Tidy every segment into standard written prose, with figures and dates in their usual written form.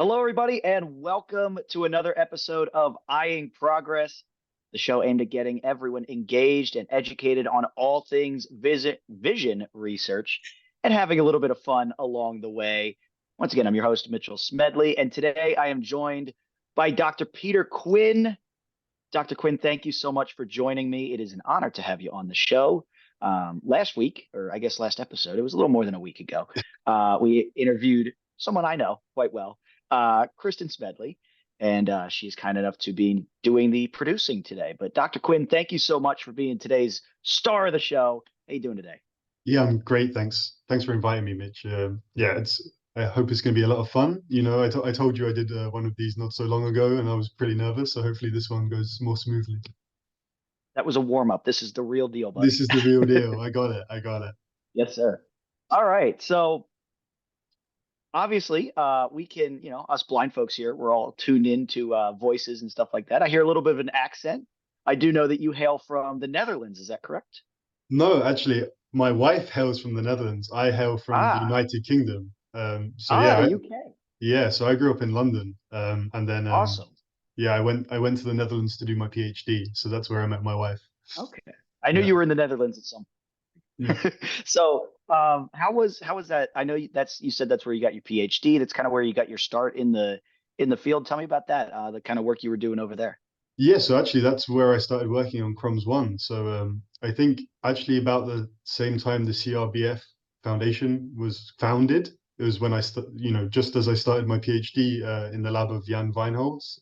Hello, everybody, and welcome to another episode of Eyeing Progress, the show aimed at getting everyone engaged and educated on all things vision research and having a little bit of fun along the way. Once again, I'm your host, Mitchell Smedley, and today I am joined by Dr. Peter Quinn. Dr. Quinn, thank you so much for joining me. It is an honor to have you on the show. Last week, or I guess last episode, it was a little more than a week ago, we interviewed someone I know quite well, Kristen Smedley, and she's kind enough to be doing the producing today. But Dr. Quinn, thank you so much for being today's star of the show. How you doing today? Yeah, I'm great. Thanks. Thanks for inviting me, Mitch. Yeah, it's. I hope it's going to be a lot of fun. I told you I did one of these not so long ago, and I was pretty nervous. So hopefully this one goes more smoothly. That was a warm up. This is the real deal, This buddy. is the real deal. I got it. I got it. Yes, sir. All right. So obviously, we can, us blind folks here, we're all tuned into voices and stuff like that. I hear a little bit of an accent. I do know that you hail from the Netherlands. Is that correct? No, actually, my wife hails from the Netherlands. I hail from the Ah, United Kingdom. So ah, yeah, the UK. yeah. So I grew up in London, and then Awesome. yeah, I went to the Netherlands to do my PhD. So that's where I met my wife. Okay. I knew Yeah. you were in the Netherlands at some Yeah. point. So, how was that? I know you said that's where you got your PhD. That's kind of where you got your start in the field. Tell me about that. The kind of work you were doing over there. Yeah, so actually that's where I started working on Crumbs One. So I think actually about the same time the CRBF Foundation was founded. It was when just as I started my PhD in the lab of Jan Weinholz.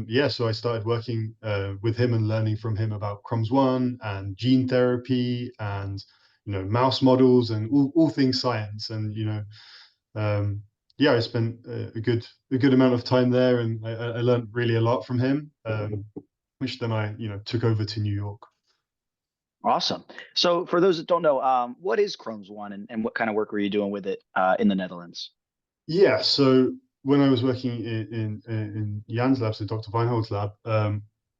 Yeah, so I started working with him and learning from him about Crumbs One and gene therapy and mouse models and all things science. Um, yeah, I spent a good amount of time there, and I learned really a lot from him, which then I took over to New York. Awesome. So, for those that don't know, what is Chrome's One, and what kind of work were you doing with it in the Netherlands? Yeah, so when I was working in Jan's lab, so Dr. Weinhold's lab,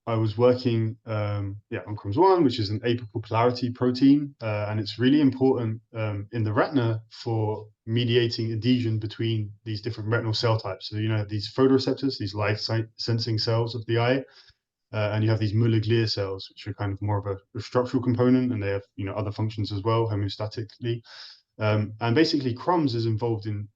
I was working on CROMS1, which is an apical polarity protein, and it's really important in the retina for mediating adhesion between these different retinal cell types. So these photoreceptors, these light sensing cells of the eye, and you have these Muller glial cells, which are kind of more of a structural component, and they have other functions as well, homeostatically. And basically, crumbs is involved in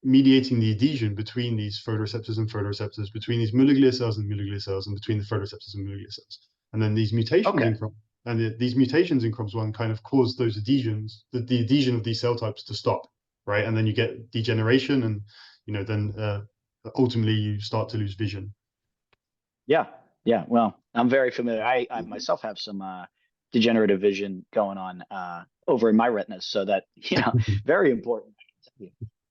mediating the adhesion between these photoreceptors, between these Muller glial cells and Muller glial cells, and between the photoreceptors and Muller glial cells. And then these mutations Okay. in Crumbs, these mutations in Crumbs1 kind of cause those adhesions, the adhesion of these cell types to stop, right? And then you get degeneration, and then ultimately you start to lose vision. Yeah. Yeah. Well, I'm very familiar. I myself have some degenerative vision going on over in my retinas, so that very important.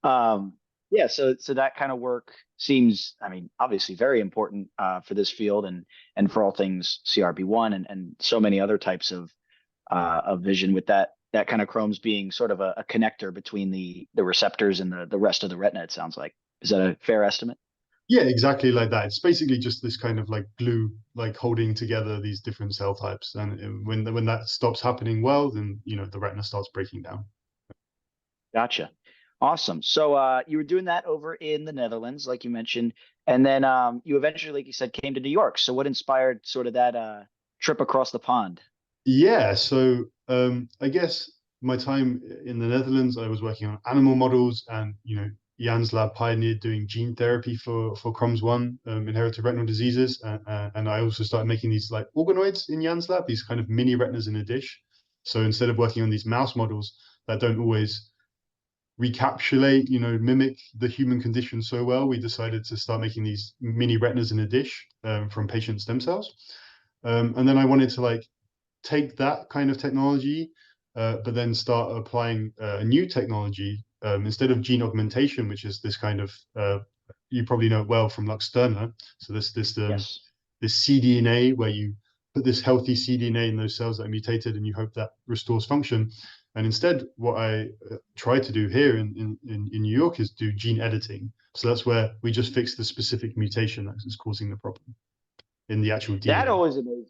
Um, yeah. So that kind of work seems, I mean, obviously very important for this field and for all things CRB1 and so many other types of vision, with that kind of Chrome's being sort of a connector between the receptors and the rest of the retina. It sounds like. Is that a fair estimate? Yeah, exactly like that. It's basically just this kind of like glue, like holding together these different cell types. And when that stops happening well, then the retina starts breaking down. Gotcha. Awesome. So you were doing that over in the Netherlands, like you mentioned, and then you eventually, like you said, came to New York. So what inspired sort of that trip across the pond? Yeah, so I guess my time in the Netherlands, I was working on animal models, and Jan's lab pioneered doing gene therapy for CROMS1, inherited retinal diseases, and I also started making these like organoids in Jan's lab, these kind of mini retinas in a dish. So instead of working on these mouse models that don't always recapitulate, mimic the human condition so well, we decided to start making these mini retinas in a dish from patient stem cells. And then I wanted to like take that kind of technology, but then start applying a new technology instead of gene augmentation, which is this kind of you probably know it well from Luxturna. So Yes. this cDNA where you put this healthy cDNA in those cells that are mutated, and you hope that restores function. And instead, what I try to do here in New York is do gene editing. So that's where we just fix the specific mutation that is causing the problem in the actual That DNA. always amazes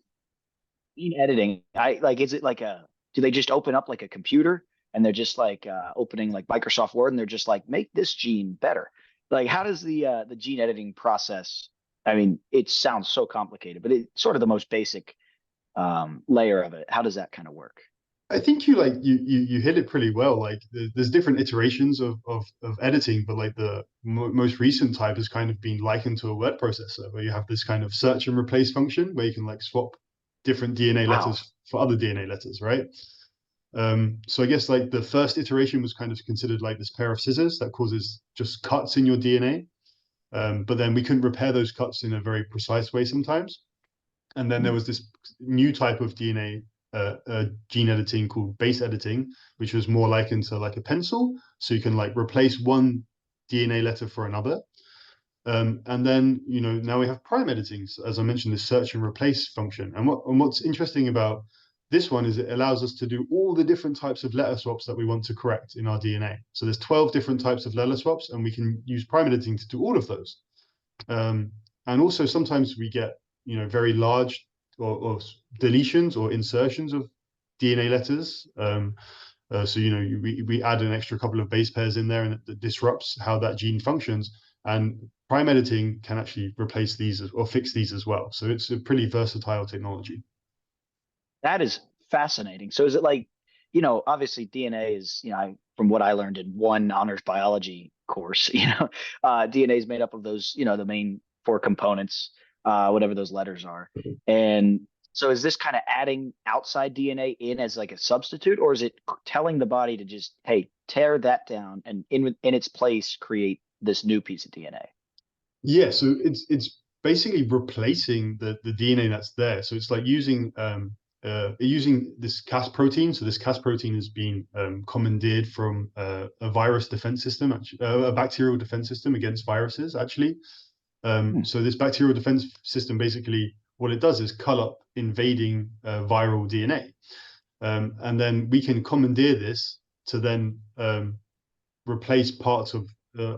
me. Gene editing. I like. Is it like do they just open up like a computer and they're just like opening like Microsoft Word and they're just like make this gene better? Like, how does the gene editing process? I mean, it sounds so complicated, but it's sort of the most basic layer of it. How does that kind of work? I think you like you hit it pretty well. Like there's different iterations of editing, but like the most recent type has kind of been likened to a word processor, where you have this kind of search and replace function where you can like swap different DNA Wow, letters for other DNA letters, right? So I guess like the first iteration was kind of considered like this pair of scissors that causes just cuts in your DNA. But then we couldn't repair those cuts in a very precise way sometimes. And then there was this new type of DNA gene editing called base editing, which was more likened to like a pencil. So you can like replace one DNA letter for another. And then, now we have prime editing, as I mentioned, this search and replace function. And what's interesting about this one is it allows us to do all the different types of letter swaps that we want to correct in our DNA. So there's 12 different types of letter swaps, and we can use prime editing to do all of those. Um, and also sometimes we get, very large or deletions or insertions of DNA letters. So, we add an extra couple of base pairs in there and it disrupts how that gene functions. And prime editing can actually replace these or fix these as well. So it's a pretty versatile technology. that is fascinating. So is it like, obviously DNA is, from what I learned in one honors biology course, DNA is made up of those, the main four components, whatever those letters are. And so is this kind of adding outside DNA in as like a substitute, or is it telling the body to just, hey, tear that down and in its place create this new piece of DNA? Yeah, so it's basically replacing the DNA that's there. So it's like using this Cas protein. So this Cas protein has been commandeered from a virus defense system, actually, a bacterial defense system against viruses, actually. Hmm. So this bacterial defense system basically what it does is cull up invading viral DNA, and then we can commandeer this to then replace parts of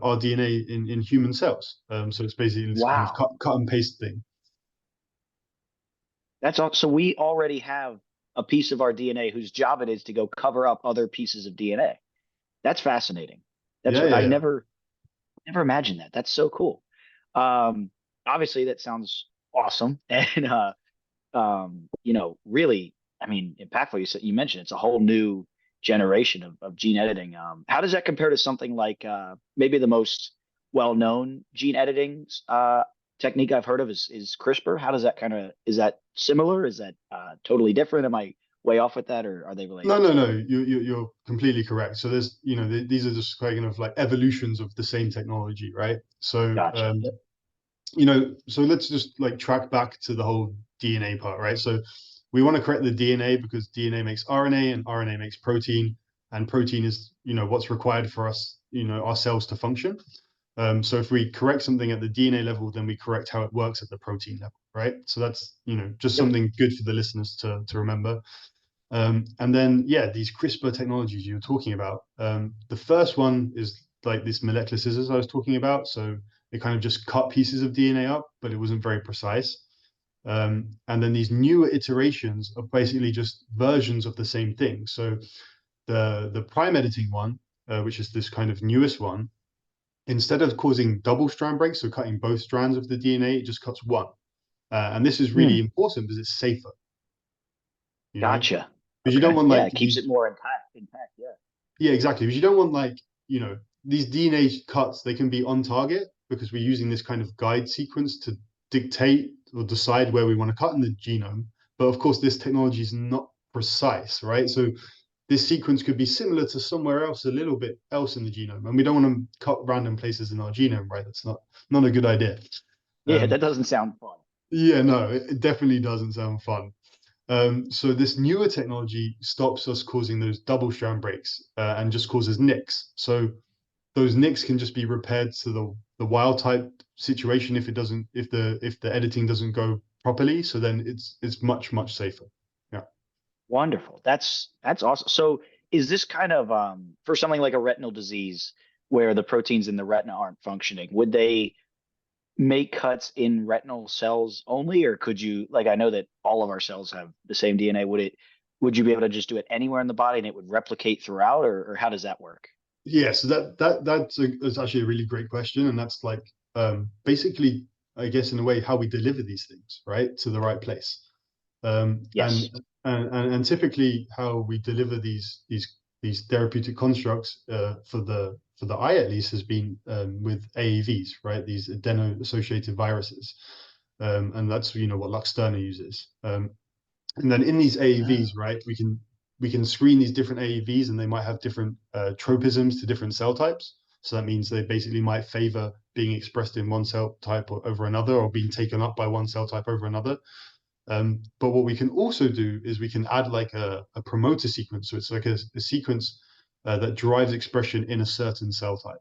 our DNA in human cells. So it's basically this kind of Wow. cut and paste thing. That's all. So we already have a piece of our DNA whose job it is to go cover up other pieces of DNA. That's fascinating. That's Yeah, yeah, I yeah. never imagined that. That's so cool. Um, Obviously that sounds awesome and really, I mean, impactful. You mentioned it's a whole new generation of gene editing. How does that compare to something like maybe the most well-known gene editing technique I've heard of is CRISPR? How does that is that similar? Is that totally different? Am I way off with that, or are they No, related? no, no. You're completely correct. So there's, these are just kind of like evolutions of the same technology, right? So, Gotcha. Yep. so let's just like track back to the whole DNA part, right? So we want to correct the DNA because DNA makes RNA and RNA makes protein, and protein is, what's required for us, our cells to function. So if we correct something at the DNA level, then we correct how it works at the protein level, right? So that's, just Yep. something good for the listeners to remember. And then, yeah, these CRISPR technologies you were talking about. The first one is like this molecular scissors I was talking about. So it kind of just cut pieces of DNA up, but it wasn't very precise. And then these newer iterations are basically just versions of the same thing. So the prime editing one, which is this kind of newest one, instead of causing double strand breaks, so cutting both strands of the DNA, it just cuts one. And this is really Hmm. important because it's safer, you know, Gotcha. because you don't Okay. want Yeah, like it keeps these. it more intact. Intact. Yeah. Yeah, exactly. Because you don't want like, these DNA cuts, they can be on target because we're using this kind of guide sequence to dictate or decide where we want to cut in the genome. But of course, this technology is not precise, right? So this sequence could be similar to somewhere else, a little bit else in the genome, and we don't want to cut random places in our genome, right? That's not a good idea. Yeah, Um, that doesn't sound fun. yeah, no, it definitely doesn't sound fun. So this newer technology stops us causing those double strand breaks and just causes nicks. So those nicks can just be repaired to the wild type situation if the editing doesn't go properly. So then it's much safer. Yeah. Wonderful. That's awesome. So is this kind of for something like a retinal disease where the proteins in the retina aren't functioning, would they make cuts in retinal cells only, or could you like I know that all of our cells have the same DNA. Would you be able to just do it anywhere in the body and it would replicate throughout, or how does that work? Yeah, so that's actually a really great question, and that's like basically, I guess, in a way, how we deliver these things, right, to the right place. Um, and, Yes. and typically how we deliver these therapeutic constructs for the eye at least has been with AAVs, right? These adeno-associated viruses, and that's what Luxturna uses. And then in these Ah, AAVs, right, we can screen these different AAVs, and they might have different tropisms to different cell types. So that means they basically might favor being expressed in one cell type over another, or being taken up by one cell type over another. But what we can also do is we can add like a promoter sequence. So it's like a sequence that drives expression in a certain cell type.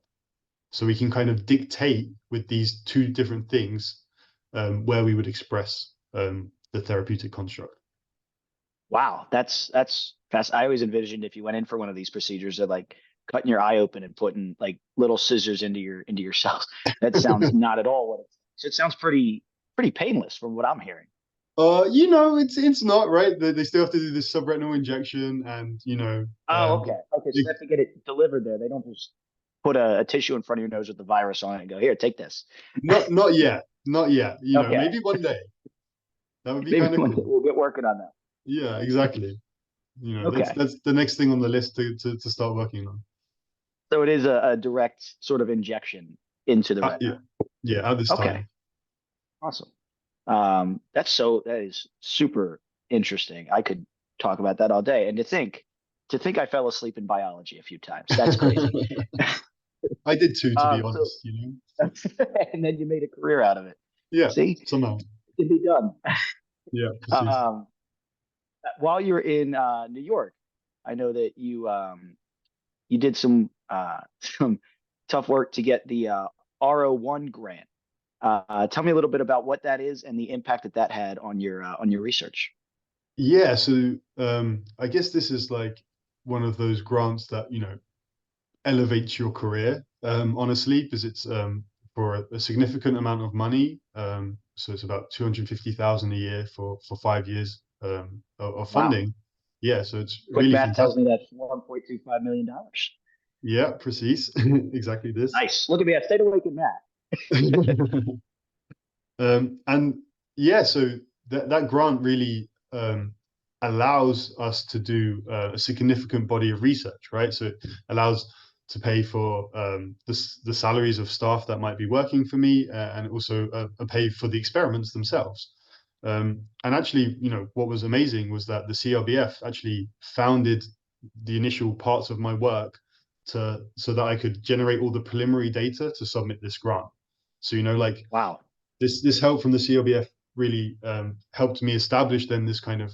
So we can kind of dictate with these two different things where we would express the therapeutic construct. wow, that's fast. I always envisioned if you went in for one of these procedures, of like cutting your eye open and putting like little scissors into your cells. That sounds not at all what it's. So it sounds pretty painless from what I'm hearing. It's not right. They still have to do this subretinal injection, and Oh, okay. Okay. So it, they have to get it delivered there. They don't just put a tissue in front of your nose with the virus on it and go, here, take this. not yet, not yet. Okay. Maybe one day that would be Maybe kind of one day cool. we'll get working on that. Yeah, exactly. Okay. That's the next thing on the list to start working on. So it is a direct sort of injection into the Yeah, retina. yeah, at this Okay. time. Awesome. That is super interesting. I could talk about that all day. And to think I fell asleep in biology a few times. That's crazy. I did too, to be So honest, and then you made a career out of it. Yeah, See, somehow. it can be done. Yeah, precies. Um, while you're in New York, I know that you did some some tough work to get the RO1 grant. Tell me a little bit about what that is and the impact that that had on your research. Yeah, so I guess this is like one of those grants that, elevates your career, honestly, because it's for a significant amount of money. So it's about 250,000 a year for 5 years of Wow. funding. Yeah, so it's Quick really math tells fantastic. me that's $1.25 million. Yeah, precis. Exactly this. Nice. Look at me. I stayed awake in math. And yeah, so that grant really allows us to do a significant body of research, right? So it allows to pay for the salaries of staff that might be working for me, and also pay for the experiments themselves. And actually, what was amazing was that the CRBF actually founded the initial parts of my work so that I could generate all the preliminary data to submit this grant. So, like Wow. this help from the CRBF really helped me establish then this kind of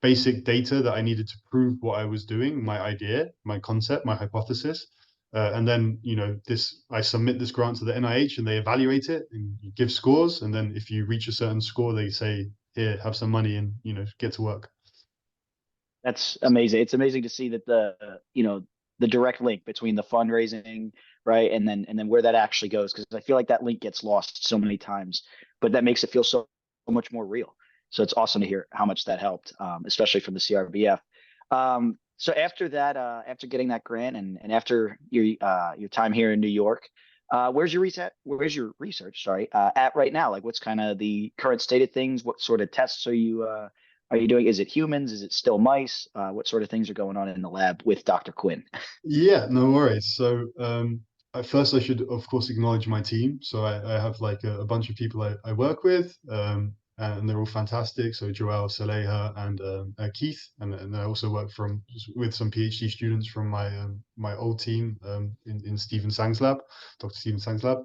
basic data that I needed to prove what I was doing, my idea, my concept, my hypothesis. And then, this I submit this grant to the NIH, and they evaluate it and you give scores. And then if you reach a certain score, they say, here, have some money and, get to work. That's amazing. It's amazing to see that the direct link between the fundraising, right, and then where that actually goes, because I feel like that link gets lost so many times, but that makes it feel so much more real. So it's awesome to hear how much that helped, especially from the CRBF. So after that, after getting that grant and after your time here in New York, where's your research? Where's your research? Sorry, at right now? Like, what's kind of the current state of things? What sort of tests are you doing? Is it humans? Is it still mice? What sort of things are going on in the lab with Dr. Quinn? Yeah, no worries. So, at first, I should, of course, acknowledge my team. So, I have like a bunch of people I work with, and they're all fantastic. So, Joel, Saleha, and Keith, and I also work with some PhD students from my old team in Stephen Sang's lab, Dr. Stephen Sang's lab.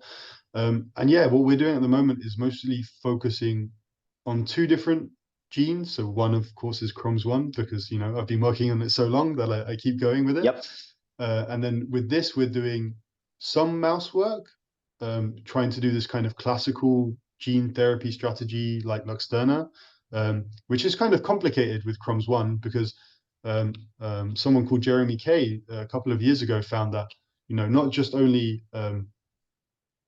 And yeah, what we're doing at the moment is mostly focusing on two different genes. So one, of course, is CROMS1 because I've been working on it so long that I keep going with it. Yep. And then with this, we're doing some mouse work, trying to do this kind of classical gene therapy strategy like Luxturna, which is kind of complicated with CROMS1 because someone called Jeremy Kay a couple of years ago found that not just only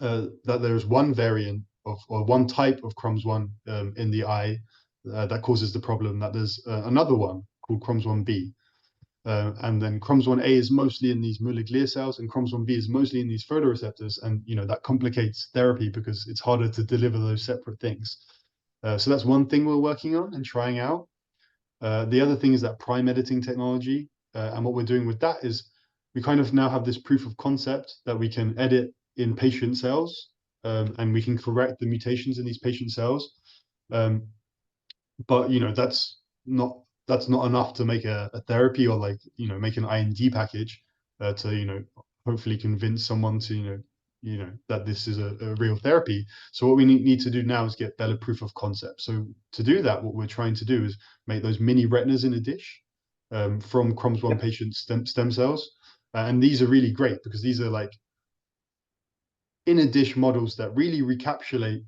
that there's one variant of or one type of CROMS1 in the eye that causes the problem, that there's another one called CROMS1B. And then CROMS1A is mostly in these Muller glial cells, and CROMS1B is mostly in these photoreceptors. And that complicates therapy because it's harder to deliver those separate things. So that's one thing we're working on and trying out. The other thing is that prime editing technology. And what we're doing with that is we kind of now have this proof of concept that we can edit in patient cells, and we can correct the mutations in these patient cells. But that's not enough to make a therapy or make an IND package to hopefully convince someone to that this is a real therapy. So what we need to do now is get better proof of concept. So to do that, what we're trying to do is make those mini retinas in a dish from CROMS1 patient stem cells. And these are really great because these are like in a dish models that really recapitulate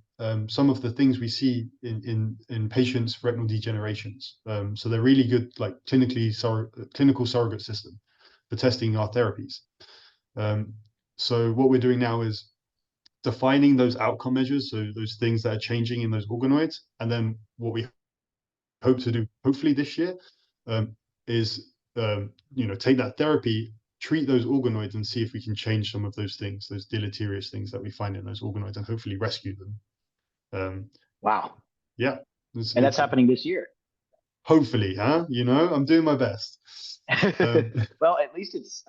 some of the things we see in patients' retinal degenerations. So they're really good, like clinical surrogate system for testing our therapies. So what we're doing now is defining those outcome measures, so those things that are changing in those organoids, and then what we hope to do, hopefully this year, is take that therapy, treat those organoids, and see if we can change some of those things, those deleterious things that we find in those organoids, and hopefully rescue them. Wow. Yeah. And that's happening this year. Hopefully, huh? I'm doing my best. Well, at least it's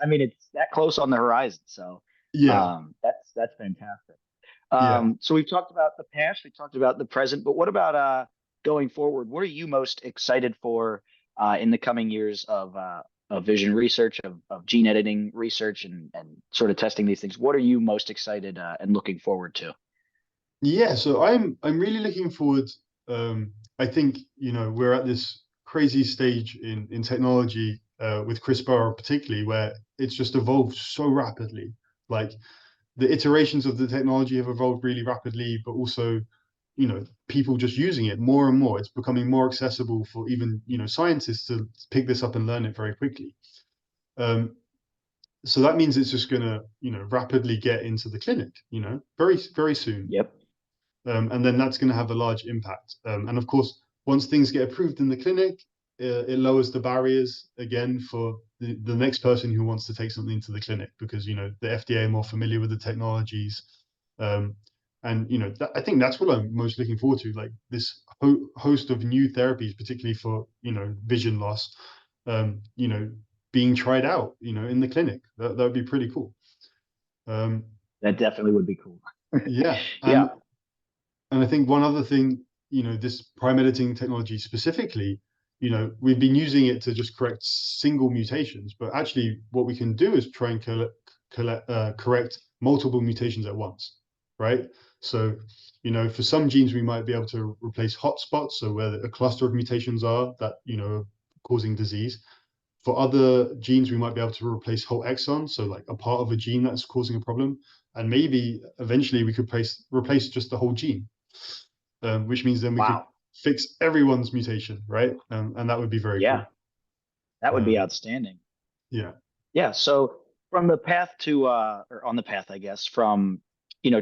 that close on the horizon. So yeah. that's fantastic. Yeah. So we've talked about the past, we talked about the present, but what about going forward? What are you most excited for in the coming years of vision research, of gene editing research, and sort of testing these things? What are you most excited and looking forward to? Yeah, so I'm really looking forward. I think we're at this crazy stage in technology with CRISPR particularly, where it's just evolved so rapidly. Like the iterations of the technology have evolved really rapidly, but also people just using it more and more. It's becoming more accessible for even scientists to pick this up and learn it very quickly. So that means it's just gonna rapidly get into the clinic, very very soon. Yep. And then that's going to have a large impact. And of course, once things get approved in the clinic, it lowers the barriers again for the next person who wants to take something to the clinic because the FDA are more familiar with the technologies. And I think that's what I'm most looking forward to, like this host of new therapies, particularly for vision loss, being tried out in the clinic. That would be pretty cool. That definitely would be cool. Yeah. Yeah. And I think one other thing, this prime editing technology specifically, we've been using it to just correct single mutations, but actually what we can do is try and correct multiple mutations at once, right? So, for some genes, we might be able to replace hotspots, so where a cluster of mutations are that, are causing disease. For other genes, we might be able to replace whole exons, so like a part of a gene that's causing a problem. And maybe eventually we could replace just the whole gene, which means then we could Wow. fix everyone's mutation, right? And that would be very Yeah. cool. That would be Um, outstanding. yeah. Yeah. So from the path to or on the path, I guess, from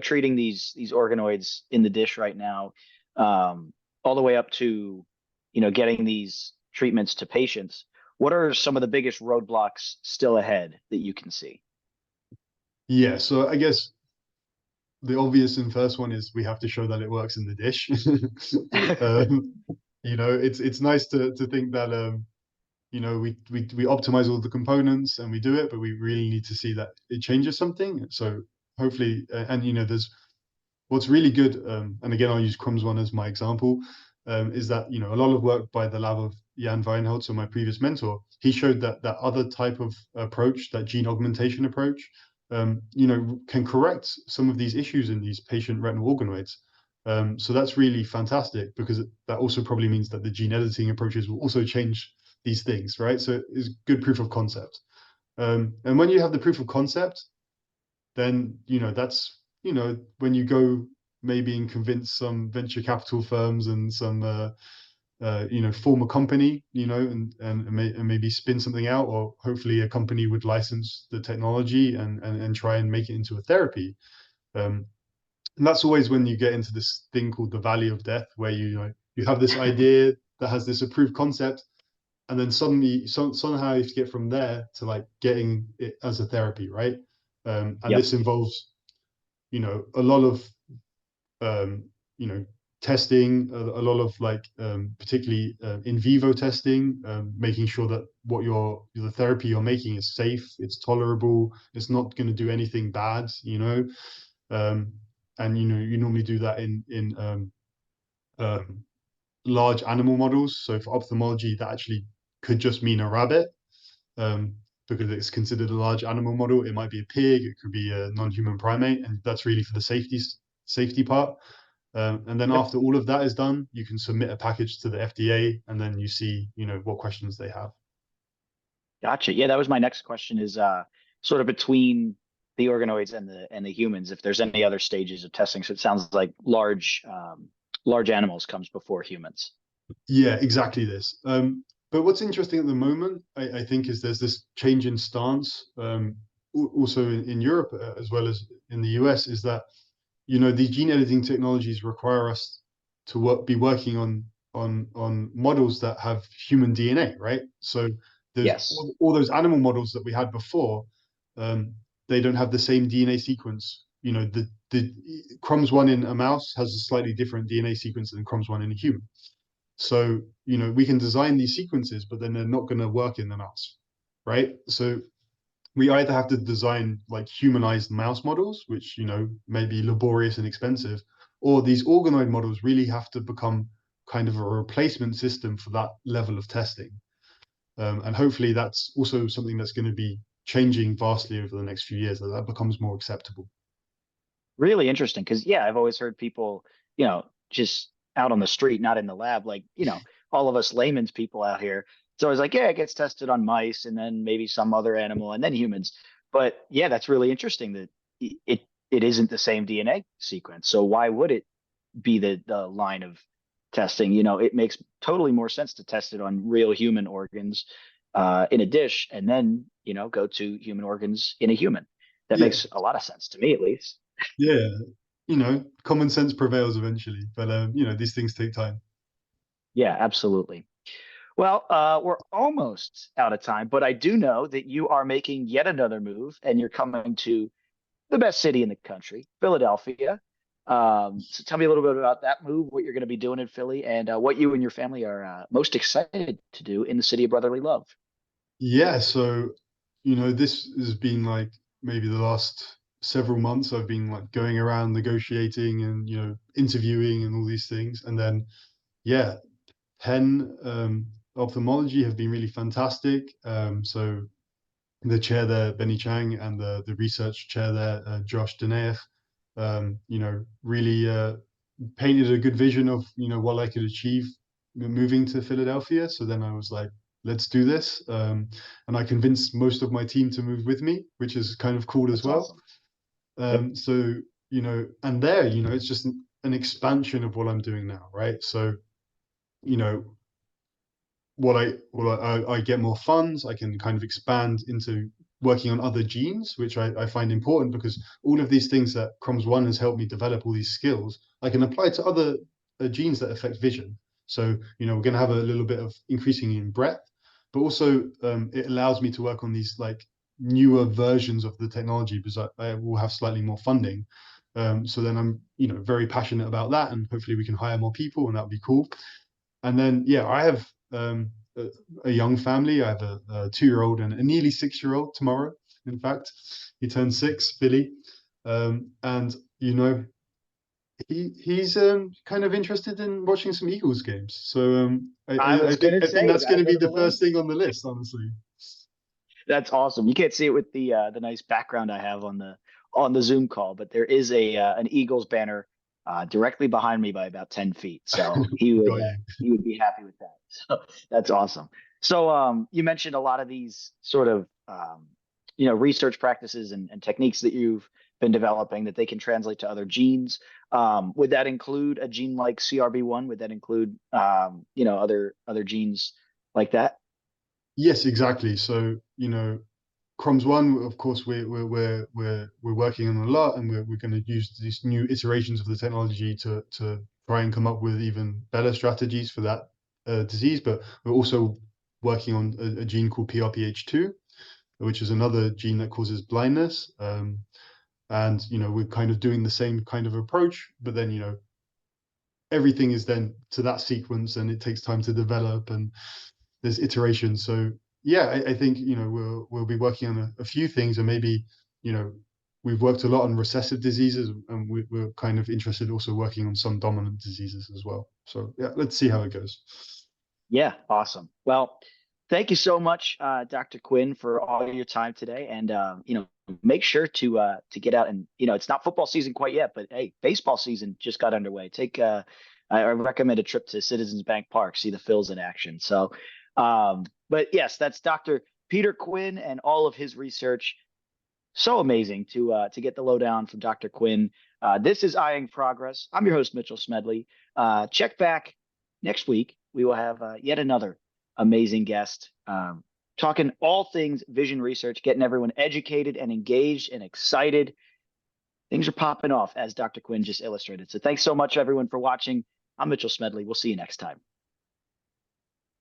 treating these organoids in the dish right now, all the way up to getting these treatments to patients, what are some of the biggest roadblocks still ahead that you can see? Yeah. So I guess the obvious and first one is we have to show that it works in the dish. It's nice to think that we optimize all the components and we do it, but we really need to see that it changes something. So hopefully, and there's what's really good, and again I'll use CROMS1 as my example, is that a lot of work by the lab of Jan Weinholz, my previous mentor, he showed that other type of approach, that gene augmentation approach, can correct some of these issues in these patient retinal organoids. So that's really fantastic because that also probably means that the gene editing approaches will also change these things, right? So it's good proof of concept. And when you have the proof of concept, then that's when you go maybe and convince some venture capital firms and some form a company, and maybe spin something out, or hopefully a company would license the technology and try and make it into a therapy. And that's always when you get into this thing called the valley of death, where you have this idea that has this approved concept, and then suddenly somehow you have to get from there to like getting it as a therapy, right? And Yep. this involves, a lot of um, you know, testing, a lot of like particularly in vivo testing, making sure that what the therapy you're making is safe, it's tolerable, it's not going to do anything bad, um, and you normally do that in um, large animal models. So for ophthalmology, that actually could just mean a rabbit. Um, because it's considered a large animal model. It might be a pig, it could be a non-human primate, and that's really for the safety part. And then Yep. after all of that is done, you can submit a package to the FDA, and then you see, what questions they have. Gotcha. Yeah, that was my next question is sort of between the organoids and the humans, if there's any other stages of testing. So it sounds like large animals comes before humans. Yeah, exactly this. But what's interesting at the moment, I think, is there's this change in stance, also in Europe as well as in the US, is that these gene editing technologies require us to be working on models that have human DNA, right? So there's Yes. all those animal models that we had before, um, they don't have the same DNA sequence. The CROMS1 in a mouse has a slightly different DNA sequence than CROMS1 in a human. So, we can design these sequences, but then they're not going to work in the mouse, right? So we either have to design like humanized mouse models, which, may be laborious and expensive, or these organoid models really have to become kind of a replacement system for that level of testing. And hopefully that's also something that's going to be changing vastly over the next few years, that becomes more acceptable. Really interesting because yeah, I've always heard people, just out on the street, not in the lab, like, all of us layman's people out here. It's always like, yeah, it gets tested on mice and then maybe some other animal and then humans. But yeah, that's really interesting that it isn't the same DNA sequence. So why would it be the line of testing? It makes totally more sense to test it on real human organs in a dish and then, go to human organs in a human. That Yeah, makes a lot of sense to me, at least. yeah. Common sense prevails eventually, but these things take time. Yeah, absolutely. Well, we're almost out of time, but I do know that you are making yet another move and you're coming to the best city in the country, Philadelphia. So tell me a little bit about that move, what you're going to be doing in Philly, and what you and your family are most excited to do in the city of brotherly love. Yeah, so this has been like maybe the last several months I've been like going around negotiating and interviewing and all these things. And then yeah, Penn ophthalmology have been really fantastic. So the chair there, Benny Chang, and the research chair there, Josh Deneef, really painted a good vision of what I could achieve moving to Philadelphia. So then I was like, let's do this, and I convinced most of my team to move with me, which is kind of cool as That's well. awesome. Yep. So and there, it's just an expansion of what I'm doing now, right? So you know I get more funds. I can kind of expand into working on other genes, which I find important because all of these things that CROMS1 has helped me develop, all these skills, I can apply to other genes that affect vision. So, we're going to have a little bit of increasing in breadth, but also it allows me to work on these like newer versions of the technology because I will have slightly more funding. So then I'm, very passionate about that, and hopefully we can hire more people, and that would be cool. And then, yeah, I have a young family. I have a 2-year-old and a nearly 6-year-old tomorrow. In fact, he turns 6, Billy, and he's kind of interested in watching some Eagles games. So I, I I, I was think going to I think say, that's going to rather be the the win. first thing on the list, honestly. That's awesome. You can't see it with the nice background I have on the Zoom call, but there is a an Eagles banner directly behind me by about 10 feet. So he would Got you. he would be happy with that. So that's awesome. So you mentioned a lot of these sort of research practices and techniques that you've been developing that they can translate to other genes. Would that include a gene like CRB1? Would that include other genes like that? Yes, exactly. So CROMS1, of course, we're working on a lot, and we're going to use these new iterations of the technology to try and come up with even better strategies for that disease. But we're also working on a gene called PRPH2, which is another gene that causes blindness. And we're kind of doing the same kind of approach, but then everything is then to that sequence, and it takes time to develop, and there's iteration. So yeah, I think we'll be working on a few things, and maybe we've worked a lot on recessive diseases, and we're kind of interested also working on some dominant diseases as well. So yeah, let's see how it goes. Yeah, awesome. Well, thank you so much, Dr. Quinn, for all your time today. And make sure to get out, and it's not football season quite yet, but hey, baseball season just got underway. I recommend a trip to Citizens Bank Park, see the Phils in action. So, but yes, that's Dr. Peter Quinn and all of his research. So amazing to get the lowdown from Dr. Quinn. This is Eyeing Progress. I'm your host, Mitchell Smedley. Check back next week. We will have yet another amazing guest talking all things vision research, getting everyone educated and engaged and excited. Things are popping off, as Dr. Quinn just illustrated. So thanks so much, everyone, for watching. I'm Mitchell Smedley. We'll see you next time.